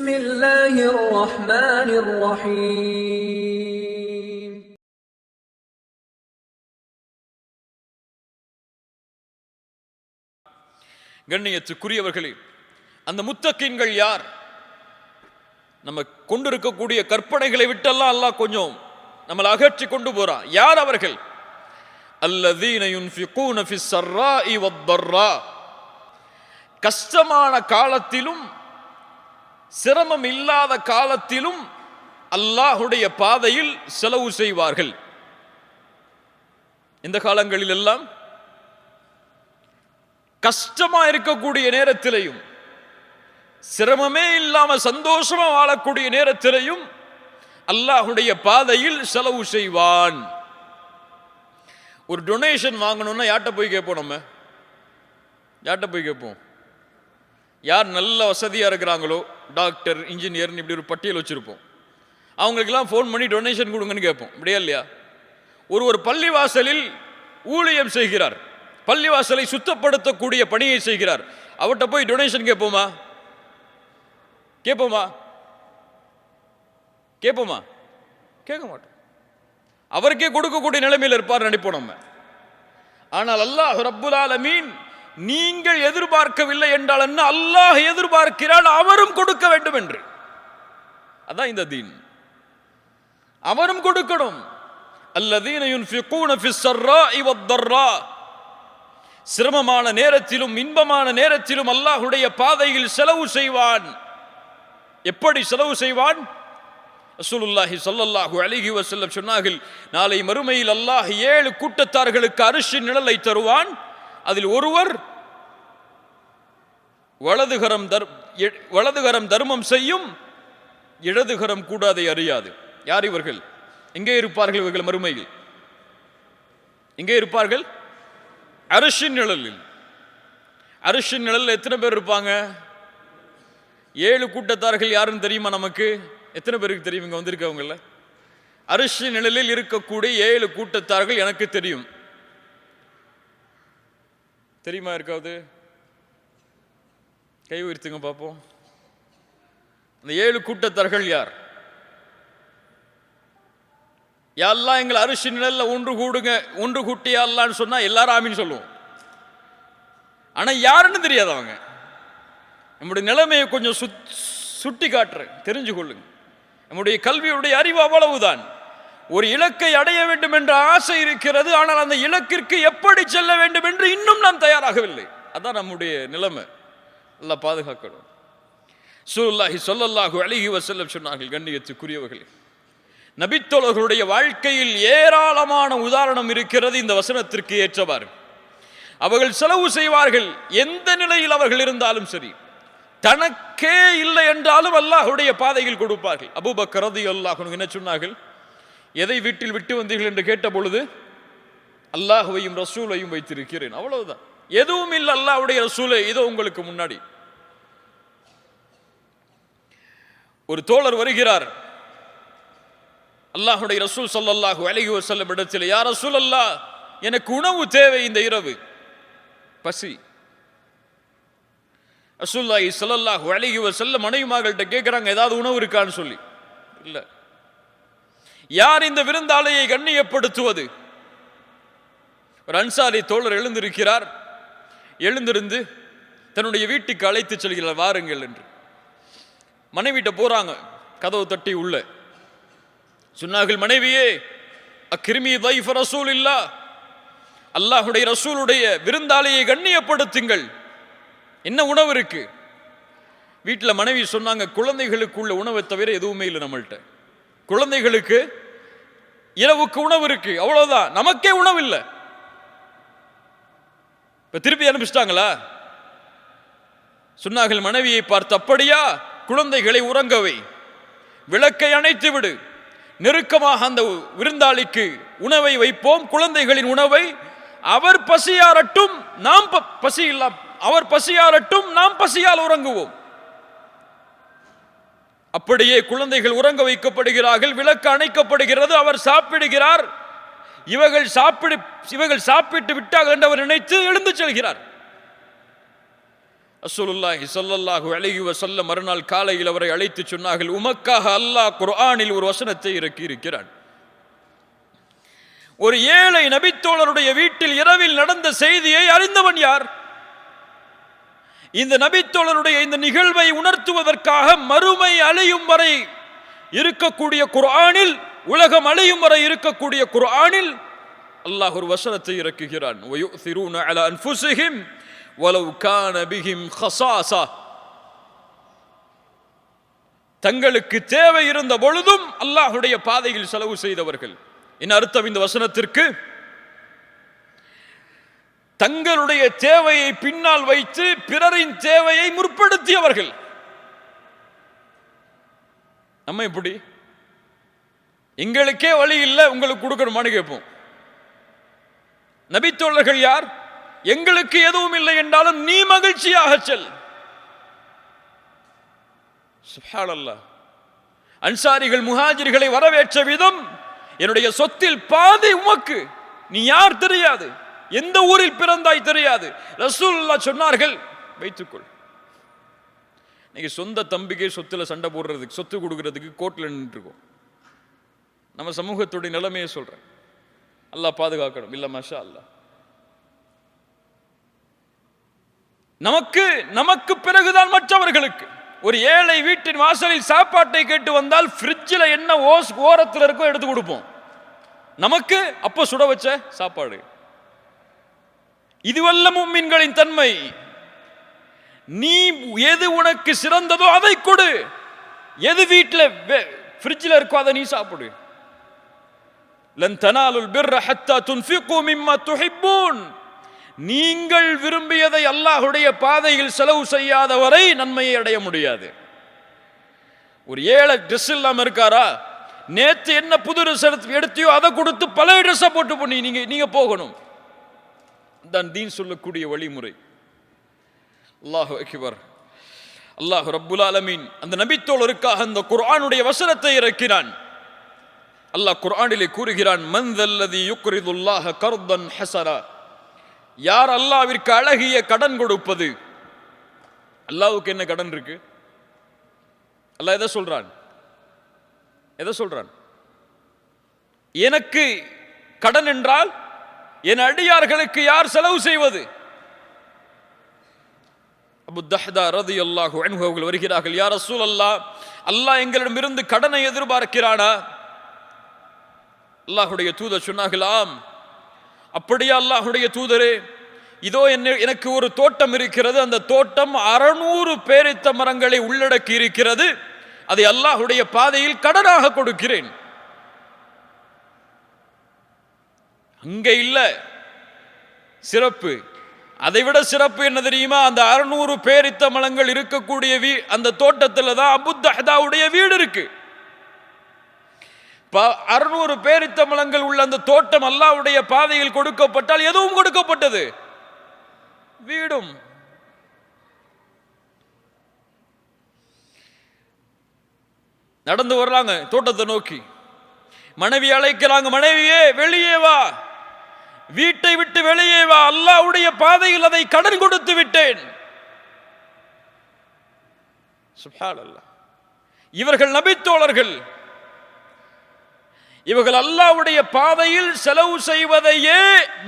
بسم الله الرحمن الرحيم கண்ணியத்துக்குரியவர்களே, அந்த முத்தகீன்கள் யார்? நம்ம கொண்டிருக்கக்கூடிய கற்பனைகளை விட்டெல்லாம் அல்லாஹ் கொஞ்சம் நம்மளை அகற்றி கொண்டு போறான். யார் அவர்கள்? அல்லதீன யுன்ஃபிகூன ஃபிஸ் ஸர்ராஇ வத்தர்ரா. கஷ்டமான காலத்திலும் சிரமம் இல்லாத காலத்திலும் அல்லாஹுடைய பாதையில் செலவு செய்வார்கள். இந்த காலங்களில் எல்லாம் கஷ்டமா இருக்கக்கூடிய நேரத்திலையும் சிரமமே இல்லாம சந்தோஷமா வாழக்கூடிய நேரத்திலையும் அல்லாஹுடைய பாதையில் செலவு செய்வான். ஒரு டொனேஷன் வாங்கணும்னா யார்கிட்ட போய் கேட்போம்? நம்ம யார்கிட்ட போய் கேட்போம்? யார் நல்ல வசதியா இருக்கிறாங்களோ, டாக்டர், இன்ஜினியர், இப்படி ஒரு பட்டியல் வச்சிருப்போம். அவங்களுக்கெல்லாம் ஃபோன் பண்ணி டொனேஷன் கொடுங்கன்னு கேட்போம். அப்படியா இல்லையா? ஒரு பள்ளிவாசலில் ஊழியம் செய்கிறார், பள்ளிவாசலை சுத்தப்படுத்தக்கூடிய பணியை செய்கிறார். அவர்கிட்ட போய் டொனேஷன் கேட்போமா? கேட்போமா? கேட்போமா? கேட்க மாட்டோம். அவருக்கே கொடுக்கக்கூடிய நிலைமையில் இருப்பார் நினைப்போம் நம்ம. ஆனால் அல்லாஹ் ரப்புல் ஆலமீன் நீங்கள் எதிர்பார்க்கவில்லை என்றால் என்ன, அல்லாஹ் எதிர்பார்க்கிறான் அவரும் கொடுக்க வேண்டும் என்று. அதான் இந்த தீன். அவரும் கொடுக்கணும். அல்லதீன யுன்ஃபிகூன ஃபிஸ் ஸர்ராஇ வத்தர்ரா. சிரமமான நேரத்திலும் இன்பமான நேரத்திலும் அல்லாஹ்வுடைய பாதையில் செலவு செய்வான். எப்படி செலவு செய்வான்? ரசூலுல்லாஹி ஸல்லல்லாஹு அலைஹி வஸல்லம் சொன்னார்கள், நாளை மறுமையில் அல்லாஹ் 7 கூட்டத்தார்களுக்கு அர்ஷின் நிழலை தருவான். அதில் ஒருவர் வலதுகரம் தர்மம் செய்யும், இடதுகரம் கூட அதை அறியாது. யார் இவர்கள்? எங்கே இருப்பார்கள் இவர்கள் மறுமையில்? எங்கே இருப்பார்கள்? அர்ஷின் நிழலில். அர்ஷின் நிழலில் எத்தனை பேர் இருப்பாங்க? 7 கூட்டத்தார்கள் யாருன்னு தெரியுமா நமக்கு? எத்தனை பேருக்கு தெரியும் இங்க வந்திருக்கவங்கள? அர்ஷின் நிழலில் இருக்கக்கூடிய 7 கூட்டத்தார்கள் எனக்கு தெரியும். தெரியுமா? இருக்காது? கை உயர்த்துங்க பார்ப்போம். அந்த 7 கூட்டத்தார்கள் யார்? யாரெல்லாம் எங்களை அரிசி நிழல்ல ஒன்று கூடுங்க, ஒன்று கூட்டி யாரெல்லாம் சொன்னா எல்லாரும் ஆமின்னு சொல்லுவோம். ஆனா யாருன்னு தெரியாது அவங்க. நம்முடைய நிலைமையை கொஞ்சம் சுட்டி காட்டுறேன், தெரிஞ்சு கொள்ளுங்க. நம்முடைய கல்வியுடைய அறிவு அவ்வளவுதான். ஒரு இலக்கை அடைய வேண்டும் என்ற ஆசை இருக்கிறது, ஆனால் அந்த இலக்கிற்கு எப்படி செல்ல வேண்டும் என்று இன்னும் நாம் தயாராகவில்லை. அதான் நம்முடைய நிலைமை. அல்லாஹ் பாதுகாக்கணும். ரசூலுல்லாஹி ஸல்லல்லாஹு அலைஹி வஸல்லம் சொன்னார்கள், கண்ணியத்துக்குரியவர்களே, நபித்தோழர்களுடைய வாழ்க்கையில் ஏராளமான உதாரணம் இருக்கிறது இந்த வசனத்திற்கு ஏற்றவாறு. அவர்கள் செலவு செய்வார்கள், எந்த நிலையில் அவர்கள் இருந்தாலும் சரி. தனக்கே இல்லை என்றாலும் அல்லாஹ்வுடைய பாதையில் கொடுப்பார்கள். அபூபக்கர் ரலியல்லாஹு அன்ஹு என்ன சொன்னார்கள்? எதை வீட்டில் விட்டு வந்தீர்கள் என்று கேட்ட பொழுது, அல்லாஹ்வையும் ரசூலையும் வைத்திருக்கிறேன், அவ்வளவுதான். எதுவும் இல்லை, அல்லாஹ்வுடைய ரசூலை இதோ உங்களுக்கு முன்னாடி. ஒரு தோழர் வருகிறார், அல்லாஹ்வுடைய ரசூல் ஸல்லல்லாஹு அலைஹி வஸல்லம் இடத்தில், யா ரசூலல்லாஹ், எனக்கு உணவு தேவை, இந்த இரவு பசி. ரசூலுல்லாஹி ஸல்லல்லாஹு அலைஹி வஸல்லம் மனைவிமார்கள்ட்ட கேட்கிறாங்க, ஏதாவது உணவு இருக்கான்னு சொல்லி. இல்ல. யார் இந்த விருந்தாளையை கண்ணியப்படுத்துவது? ஒரு அன்சாரி தோழர் எழுந்திருக்கிறார். எழுந்திருந்து தன்னுடைய வீட்டுக்கு அழைத்து செல்கிறார், வாருங்கள் என்று. மனைவிட்ட போறாங்க, கதவு தட்டி உள்ள சொன்னார்கள், மனைவியே, அக்ரிமி தைஃப ரசூலில்லாஹ், அல்லாஹ்வுடைய ரசூலுடைய விருந்தாளையை கண்ணியப்படுத்துங்கள். என்ன உணவு இருக்கு? வீட்டில் மனைவி சொன்னாங்க, குழந்தைகளுக்கு உள்ள உணவை தவிர எதுவுமே இல்லை நம்மள்கிட்ட. குழந்தைகளுக்கு இரவுக்கு உணவு இருக்கு, அவ்வளவுதான், நமக்கே உணவு இல்லை. இப்ப திருப்பி அனுப்பிச்சிட்டாங்களா? சொன்னார்கள் மனைவியை பார்த்து, அப்படியா, குழந்தைகளை உறங்கவை, விளக்கை அணைத்து விடு, நெருக்கமாக அந்த விருந்தாளிக்கு உணவை வைப்போம், குழந்தைகளின் உணவை. அவர் பசியாரட்டும், நாம் பசி இல்ல, அவர் பசியாரட்டும், நாம் பசியால் உறங்குவோம். அப்படியே குழந்தைகள் உறங்க வைக்கப்படுகிறார்கள், விளக்கு அணைக்கப்படுகிறது, அவர் சாப்பிடுகிறார். இவர்கள் சாப்பிட்டு விட்டார்கள் என்று அவர் நினைத்து எழுந்து செல்கிறார். ரசூலுல்லாஹி ஸல்லல்லாஹு அலைஹி வஸல்லம் மறுநாள் காலையில் அவரை அழைத்து சொன்னார்கள், உமக்காக அல்லாஹ் குர்ஆனில் ஒரு வசனத்தை இறக்கி இருக்கிறான். ஒரு ஏழை நபித்தோழருடைய வீட்டில் இரவில் நடந்த செய்தியை அறிந்தவன் யார்? இந்த நபித்தோழருடைய இந்த நிகழ்வை உணர்த்துவதற்காக மறுமை அழியும் வரை இருக்கக்கூடிய குர்ஆனில், உலகம் அழியும் வரை இருக்கக்கூடிய குர்ஆனில் அல்லாஹ் ஒரு வசனத்தை இறக்குகிறான். வயுஸிரூன அலா அன்ஃபுஸிஹிம் வலவ் கான பிஹிம் ஹஸாஸா. தங்களுக்கு தேவை இருந்த பொழுதும் அல்லாஹ்வுடைய பாதையில் செலவு செய்தவர்கள். என்ன அர்த்தம் இந்த வசனத்திற்கு? தங்களுடைய தேவையை பின்னால் வைத்து பிறரின் தேவையை முற்படுத்தியவர்கள். நம்ம எப்படி? எங்களுக்கே வழி இல்லை, உங்களுக்கு கொடுக்கணுமான்னு கேட்போம். நபித்தோழர்கள் யார்? எங்களுக்கு எதுவும் இல்லை என்றாலும் நீ மகிழ்ச்சியாக செல். சுப்ஹானல்லாஹ். அன்சாரிகள் முஹாஜிர்களை வரவேற்ற விதம், என்னுடைய சொத்தில் பாதி உமக்கு, நீ யார் தெரியாது, எந்த ஊரில் பிறந்தாய் தெரியாது, ரசூலுல்லாஹ் சொன்னார்கள் வைத்துக்கொள். நீங்க சொந்த தம்பிக்கே சொத்துல சண்டை போடுறதுக்கு, சொத்து கொடுக்கறதுக்கு கோர்ட்ல நின்று இருக்கோம். நம்ம சமூகத்துடைய நிலைமையை சொல்றேன். அல்லாஹ் பாதுகாக்கணும். இல்ல மாஷா அல்லாஹ். நமக்கு நமக்கு பிறகுதான் மற்றவர்களுக்கு. ஒரு ஏழை வீட்டின் வாசலில் சாப்பாட்டை கேட்டு வந்தால் ஃப்ரிட்ஜில் என்ன ஓரத்தில் இருக்கோ எடுத்து கொடுப்போம். நமக்கு அப்போ சுட வச்ச சாப்பாடு. இதுவல்ல முஃமின்களின் தன்மை. நீ எது உனக்கு சிறந்ததோ அதை கொடு. எது வீட்டில் ஃப்ரிட்ஜில் இருக்கோ அதை நீ சாப்பிடு. லன் தனாலுல் பிர்ர ஹத்தா துன்ஃபிகு மிம்மா துஹிப்பூன். நீங்கள் விரும்பியதை அல்லாஹ்வுடைய பாதையில் செலவு செய்யாத வரை நன்மையை அடைய முடியாது. ஒரு ஏழை ட்ரெஸ் இல்லாம இருக்காரா, நேத்து என்ன புது ட்ரெஸ் எடுத்தியோ அதை கொடுத்து பழைய ட்ரெஸ்ஸை போட்டு பண்ணி நீங்க போகணும். தான் தீன் சொல்லக்கூடிய வழிமுறை. அல்லாஹு அக்பர். அல்லாஹ் ரப்புல் ஆலமீன் அந்த நபித்தோழருக்காக அந்த குர்ஆனுடைய வசனத்தை இறக்கினான். அல்லாஹ் குர்ஆனிலே கூறுகிறான், மன் தல்லதி யுக்ரிதுல்லாஹ கர்தன் ஹஸனா. யார் அல்லாஹ்விற்கு அழகிய கடன் கொடுப்பது? அல்லாஹ்வுக்கு என்ன கடன் இருக்கு? அல்லாஹ் எதை சொல்றான்? எதை சொல்றான்? எனக்கு கடன் என்றால் என் அடியார்களுக்கு யார் செலவு செய்வது? அபூ தஹ்தா ரலியல்லாஹு அன்ஹு அவர்கள் வருகிறார்கள், யா ரசூலல்லாஹ், அல்லாஹ் எங்களிடமிருந்து கடனை எதிர்பார்க்கிறானா? அல்லாஹ்வுடைய தூதர் சொன்னார்கள், ஆம். அப்படியே அல்லாஹ்வுடைய தூதரே, இதோ எனக்கு ஒரு தோட்டம் இருக்கிறது. அந்த தோட்டம் 600 பேரித்த மரங்களை உள்ளடக்கி இருக்கிறது. அதை அல்லாஹ்வுடைய பாதையில் கடனாக கொடுக்கிறேன். அங்க இல்ல சிறப்பு. அதைவிட சிறப்பு என்ன தெரியுமா? அந்த 600 பேரித்த மரங்கள் இருக்கக்கூடிய அந்த தோட்டத்தில் தான் அபூ தஹ்தாவுடைய வீடு இருக்கு. 600 பேரித்த மரங்கள் உள்ள அந்த தோட்டம் அல்லாஹ்வுடைய பாதையில் கொடுக்கப்பட்டால் எதுவும் கொடுக்கப்பட்டது, வீடும். நடந்து வர்றாங்க தோட்டத்தை நோக்கி. மனைவி அழைக்கிறாங்க, மனைவியே வெளியே வா, வீட்டை விட்டு வெளியே வா, அல்லாஹ்வுடைய பாதையில் அதை கடன் கொடுத்து விட்டேன். சுப்ஹானல்லாஹ். இவர்கள் நபித்தோழர்கள். இவர்கள் அல்லாஹ்வுடைய பாதையில் செலவு செய்வதையே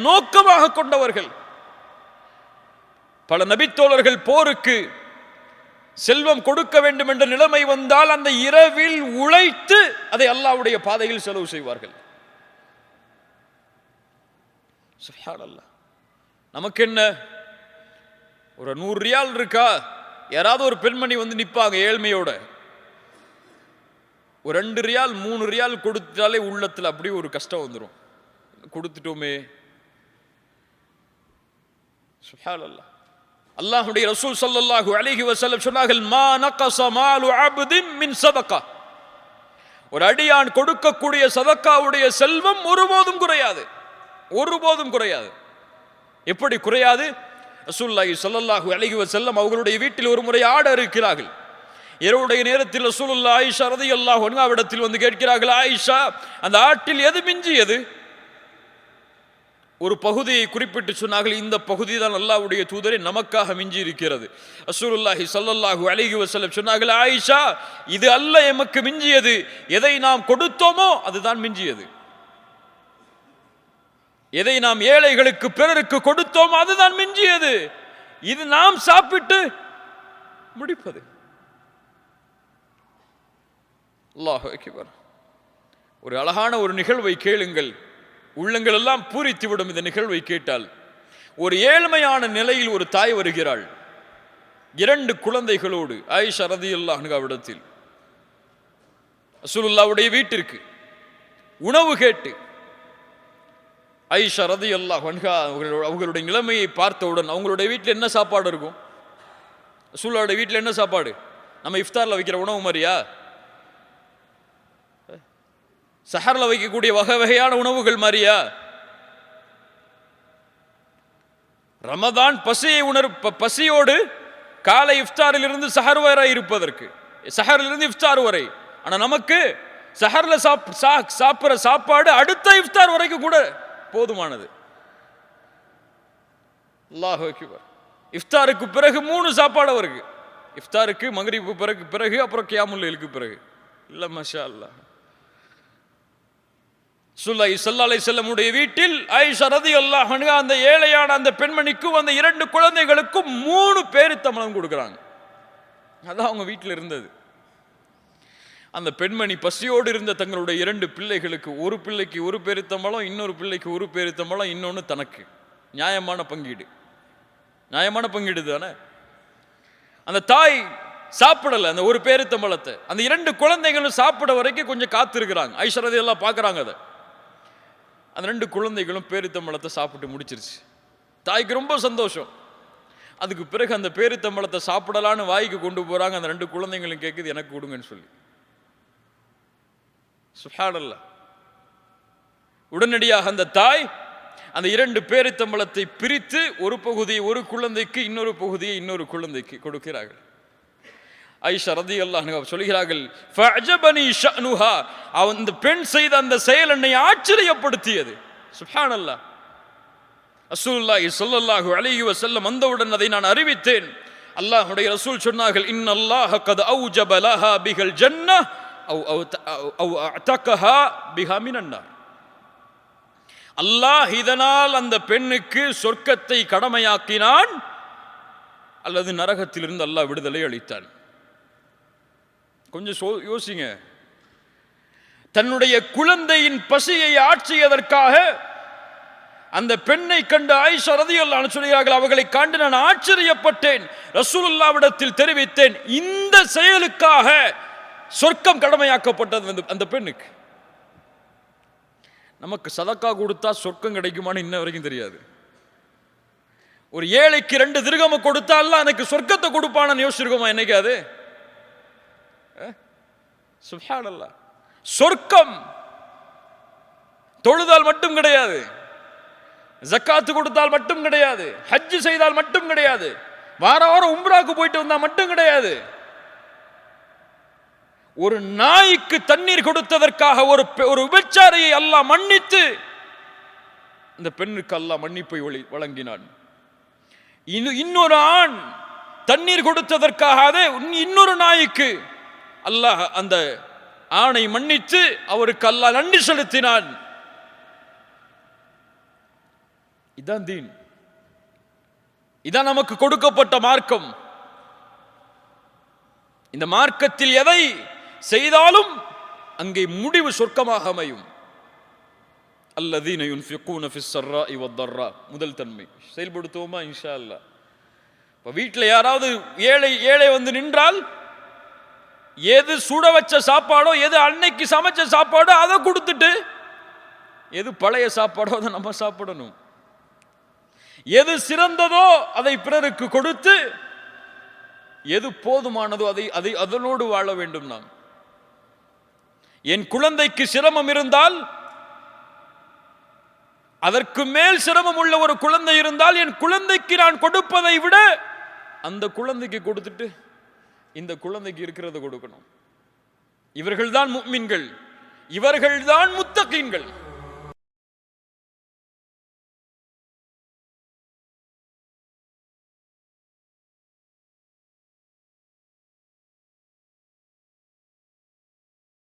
நோக்கமாக கொண்டவர்கள். பல நபித்தோழர்கள் போருக்கு செல்வம் கொடுக்க வேண்டும் என்ற நிலைமை வந்தால் அந்த இரவில் உழைத்து அதை அல்லாஹ்வுடைய பாதையில் செலவு செய்வார்கள். சுப்ஹானல்லாஹ். நமக்கு என்ன, ஒரு 100 ரியால் இருக்கா, யாராவது ஒரு பெண்மணி வந்து நிற்பாங்க ஏழ்மையோட, ஒரு 2 ரியால் 3 ரியால் கொடுத்தாலே உள்ளத்தில் அப்படியே ஒரு கஷ்டம் வந்துடும். கொடுத்துட்டோமே. சுப்ஹானல்லாஹ். அல்லாஹ்வுடைய ரசூல் ஸல்லல்லாஹு அலைஹி வஸல்லம் சொன்னார்கள், மா நகஸ மாலு அப்தின் மின் ஸதகா. ஒரு அடியான் கொடுக்கக்கூடிய சதக்காவுடைய செல்வம் ஒருபோதும் குறையாது, ஒருபோதும் குறையாது. எப்படி குறையாது? ரசூலுல்லாஹி ஸல்லல்லாஹு அலைஹி வஸல்லம் அவர்களுடைய வீட்டில் ஒரு முறை ஆட இருக்கிறார்கள். இரவுடைய நேரத்தில் ரசூலுல்லாஹ் ஆயிஷா ரலியல்லாஹு அன்ஹாவிடத்தில் வந்து கேட்கிறார்கள், ஆயிஷா, அந்த ஆட்டில் எது மிஞ்சியது? ஒரு பகுதியை குறிப்பிட்டு சொன்னார்கள், இந்த பகுதி தான் அல்லாஹ்வுடைய தூதரே நமக்காக மிஞ்சி இருக்கிறது. ரசூலுல்லாஹி ஸல்லல்லாஹு அலைஹி வஸல்லம் சொன்னார்கள், ஆயிஷா, இது அல்ல எமக்கு மிஞ்சியது, எதை நாம் கொடுத்தோமோ அதுதான் மிஞ்சியது. எதை நாம் ஏழைகளுக்கு பிறருக்கு கொடுத்தோமோ அதுதான் மிஞ்சியது. இது நாம் சாப்பிட்டு முடிப்பது. அல்லாஹு அக்பர். ஒரு அழகான ஒரு நிகழ்வை கேளுங்கள், உள்ளங்கள் எல்லாம் பூரித்துவிடும் இந்த நிகழ்வை கேட்டால். ஒரு ஏழ்மையான நிலையில் ஒரு தாய் வருகிறாள் 2 குழந்தைகளோடு ஆயிஷா ரலியல்லாஹு அன்ஹாவிடத்தில். ரசூலுல்லாஹ்வுடைய வீட்டிற்கு உணவு கேட்டு ஆயிஷா ரலியல்லாஹு அன்ஹா அவர்களுடைய நிலைமையை பார்த்தவுடன், அவங்களுடைய வீட்டில் என்ன சாப்பாடு இருக்கும்? ரசூலுல்லாஹ்வுடைய வீட்டில் என்ன சாப்பாடு? நம்ம இஃப்தாரில் வைக்கிற உணவு மாதிரியா? சஹர்ல வைக்கக்கூடிய வகை வகையான உணவுகள் மாதிரியா? ரமதான் பசியோடு காலை இஃப்தாரில் இருந்து சஹர் வரை இருப்பதற்கு, சஹரிலிருந்து இஃப்தார் வரை. ஆனா நமக்கு சஹர்ல சாப்பிட்ற சாப்பாடு அடுத்த இஃப்தார் வரைக்கும் கூட போதுமானது. அல்லாஹு அக்பர். இஃப்தாருக்கு பிறகு 3 சாப்பாடு வருது. இஃப்தாருக்கு, மக்ரிபு பிறகு அப்புறம் கியாமுல் லைலுக்கு பிறகு. இல்ல மாஷா அல்லாஹ். ரசூலுல்லாஹி ஸல்லல்லாஹு அலைஹி வஸல்லம் உடைய வீட்டில் ஆயிஷா ரலியல்லாஹு அன்ஹா அந்த ஏழையான அந்த பெண்மணிக்கும் அந்த 2 குழந்தைகளுக்கும் 3 பேரித்தம்பழம் கொடுக்குறாங்க. அதான் அவங்க வீட்டில் இருந்தது. அந்த பெண்மணி பசியோடு இருந்த தங்களுடைய 2 பிள்ளைகளுக்கு, ஒரு பிள்ளைக்கு 1 பேரித்தம்பழம், இன்னொரு பிள்ளைக்கு 1 பேரித்தம்பழம், இன்னொன்று தனக்கு. நியாயமான பங்கீடு, நியாயமான பங்கீடு தானே. அந்த தாய் சாப்பிடல அந்த 1 பேரித்தம்பழத்தை. அந்த 2 குழந்தைகளும் சாப்பிட வரைக்கும் கொஞ்சம் காத்திருக்கிறாங்க. ஆயிஷா ரலியல்லாஹு பார்க்குறாங்க அதை. அந்த 2 குழந்தைகளும் பேரித்தம்பழத்தை சாப்பிட்டு முடிச்சிருச்சு. தாய்க்கு ரொம்ப சந்தோஷம். அதுக்கு பிறகு அந்த பேரித்தம்பழத்தை சாப்பிடலான்னு வாய்க்கு கொண்டு போறாங்க. அந்த 2 குழந்தைகளும் கேட்குது, எனக்கு கொடுங்கன்னு சொல்லி. சுப்ஹானல்லாஹ். உடனடியாக அந்த தாய் அந்த 2 பேரித்தம்பழத்தை பிரித்து ஒரு பகுதியை ஒரு குழந்தைக்கு, இன்னொரு பகுதியை இன்னொரு குழந்தைக்கு கொடுக்கிறார்கள். ஆயிஷா ரலியல்லாஹு அன்ஹா சொல்கிறார்கள், ஃபஅஜபனி ஷஅனுஹா, அந்த பெண் செய்த அந்த செயல் என்னை ஆச்சரியப்படுத்தியது. சுப்ஹானல்லாஹ். ரசூலுல்லாஹி ஸல்லல்லாஹு அலைஹி வஸல்லம் வந்தவுடன் அதை நான் அறிவித்தேன். அல்லாஹ்வுடைய ரசூல் சொன்னார்கள், இன்னல்லாஹ கத் அவ்ஜப லஹா பிஹல் ஜன்னஹ் அவ் அஅதகஹா பிஹா மினன் நார். அல்லாஹ் இதனால் அந்த பெண்ணுக்கு சொர்க்கத்தை கடமையாக்கினான், அல்லது நரகத்திலிருந்து அல்லாஹ் விடுதலை அளித்தான். கொஞ்சம் யோசிங்க. தன்னுடைய குழந்தையின் பசியை ஆற்றியதற்காக அந்த பெண்ணை கண்டு ஆயிஷா ரலியல்லாஹு அன்ஹா சொல்கிறார்கள், அவர்களை கண்டு நான் ஆச்சரியப்பட்டேன். ரசூலுல்லாஹ்விடத்தில் தெரிவித்தேன், இந்த செயலுக்காக சொர்க்கம் கடமையாக்கப்பட்டது அந்த பெண்ணுக்கு. நமக்கு சதக்கா கொடுத்தா சொர்க்கம் கிடைக்குமான்னு இன்ன வரைக்கும் தெரியாது. ஒரு ஏழைக்கு 2 திர்ஹம் கொடுத்தா அல்லாஹ் எனக்கு சொர்க்கத்தை கொடுப்பான்னு யோசிச்சிருக்கோமா என்னைக்காது? சுப்ஹானல்லாஹ். சொர்க்கம் தொழுதால் மட்டும் கிடையாது, ஜக்காத்து கொடுத்தால் மட்டும் கிடையாது, ஹஜ் செய்தால் மட்டும் கிடையாது, வாரம் உம்ராக்கு போயிட்டு வந்தா மட்டும் கிடையாது. ஒரு நாய்க்கு தண்ணீர் கொடுத்ததற்காக ஒரு விபச்சாரியை அல்லாஹ் மன்னித்து இந்த பெண்ணுக்கு அல்லாஹ் மன்னிப்பை வழங்கினான். இன்னொரு ஆண் தண்ணீர் கொடுத்ததற்காக இன்னொரு நாய்க்கு அல்லாஹ் அந்த ஆணை மன்னித்து அவருக்கு அல்லாஹ் நன்றி செலுத்தினான். இதான் தீன், இதான் நமக்கு கொடுக்கப்பட்ட மார்க்கம். இந்த மார்க்கத்தில் எதை செய்தாலும் அங்கே முடிவு சொர்க்கமாக அமையும். அல்லதீன யுன்ஃபிகூன ஃபிஸ் ஸர்ராஇ வத்தர்ரா. முதல் தன்மை செயல்படுத்துவோமா இன்ஷா அல்லாஹ். இப்போ வீட்டில் யாராவது ஏழை வந்து நின்றால், எது சுட வச்ச சாப்பாடோ, எது அன்னைக்கு சமைச்ச சாப்பாடோ அதை கொடுத்துட்டு, எது பழைய சாப்பாடோ அதை நம்ம சாப்பிடணும். எது சிறந்ததோ அதை பிறருக்கு கொடுத்து, எது போதுமானதோ அதை அதனோடு வாழ வேண்டும். நாம் என் குழந்தைக்கு சிரமம் இருந்தால், அதற்கு மேல் சிரமம் உள்ள ஒரு குழந்தை இருந்தால், என் குழந்தைக்கு நான் கொடுப்பதை விட அந்த குழந்தைக்கு கொடுத்துட்டு இந்த குழந்தைக்கு இருக்கிறத கொடுக்கணும். இவர்கள்தான் முஃமின்கள், இவர்கள்தான் முத்தகீன்கள்.